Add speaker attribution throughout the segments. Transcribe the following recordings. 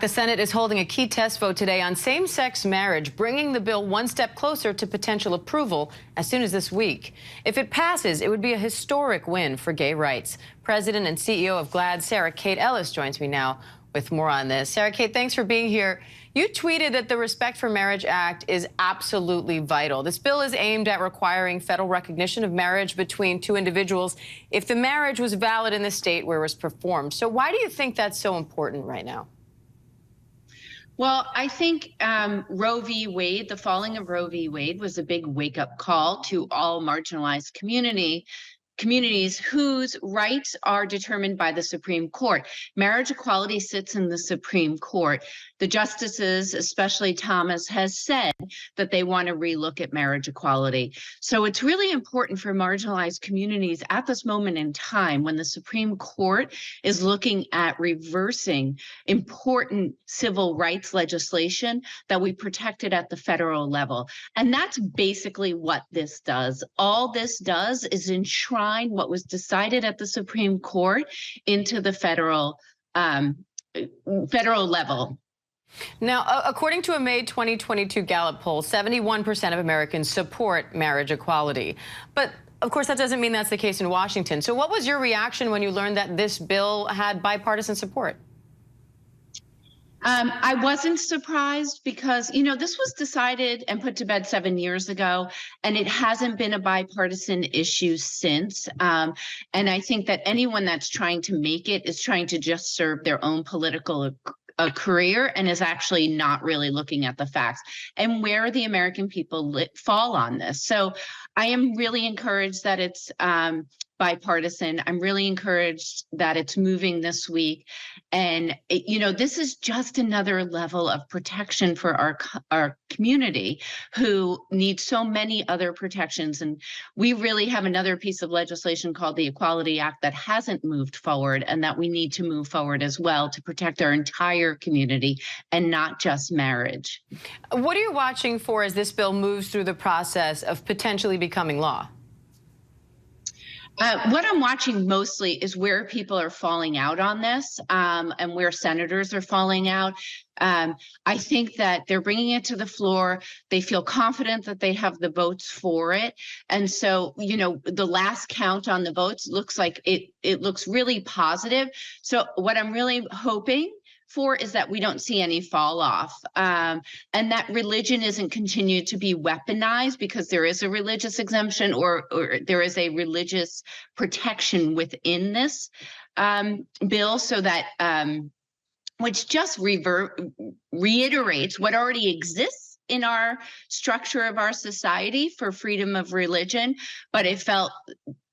Speaker 1: The Senate is holding a key test vote today on same-sex marriage, bringing the bill one step closer to potential approval as soon as this week. If it passes, it would be a historic win for gay rights. President and CEO of GLAAD, Sarah Kate Ellis, joins me now with more on this. Sarah Kate, thanks for being here. You tweeted that the Respect for Marriage Act is absolutely vital. This bill is aimed at requiring federal recognition of marriage between two individuals if the marriage was valid in the state where it was performed. So why do you think that's so important right now?
Speaker 2: Well, I think Roe v. Wade, the falling of Roe v. Wade was a big wake-up call to all marginalized communities whose rights are determined by the Supreme Court. Marriage equality sits in the Supreme Court. The justices, especially Thomas, has said that they want to relook at marriage equality. So it's really important for marginalized communities at this moment in time when the Supreme Court is looking at reversing important civil rights legislation that we protected at the federal level. And that's basically what this does. All this does is enshrine what was decided at the Supreme Court into the federal level.
Speaker 1: Now, according to a May 2022 Gallup poll, 71% of Americans support marriage equality. But of course, that doesn't mean that's the case in Washington. So what was your reaction when you learned that this bill had bipartisan support?
Speaker 2: I wasn't surprised because, this was decided and put to bed 7 years ago, and it hasn't been a bipartisan issue since. And I think that anyone that's trying to make it is trying to just serve their own political career and is actually not really looking at the facts and where the American people fall on this. So I am really encouraged that it's bipartisan. I'm really encouraged that it's moving this week. And, this is just another level of protection for our community who need so many other protections. And we really have another piece of legislation called the Equality Act that hasn't moved forward and that we need to move forward as well to protect our entire community and not just marriage.
Speaker 1: What are you watching for as this bill moves through the process of potentially becoming law?
Speaker 2: What I'm watching mostly is where people are falling out on this and where senators are falling out. I think that they're bringing it to the floor. They feel confident that they have the votes for it. And so, the last count on the votes looks like it looks really positive. So what I'm really hoping for is that we don't see any fall off and that religion isn't continued to be weaponized because there is a religious exemption or there is a religious protection within this bill, so that which just reiterates what already exists in our structure of our society for freedom of religion, but it felt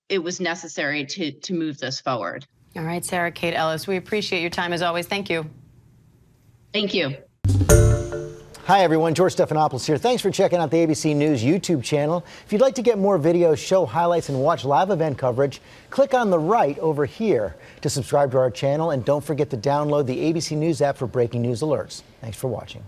Speaker 2: it was necessary to move this forward.
Speaker 1: All right, Sarah Kate Ellis, we appreciate your time as always. Thank you.
Speaker 2: Thank you.
Speaker 3: Hi, everyone. George Stephanopoulos here. Thanks for checking out the ABC News YouTube channel. If you'd like to get more videos, show highlights, and watch live event coverage, click on the right over here to subscribe to our channel. And don't forget to download the ABC News app for breaking news alerts. Thanks for watching.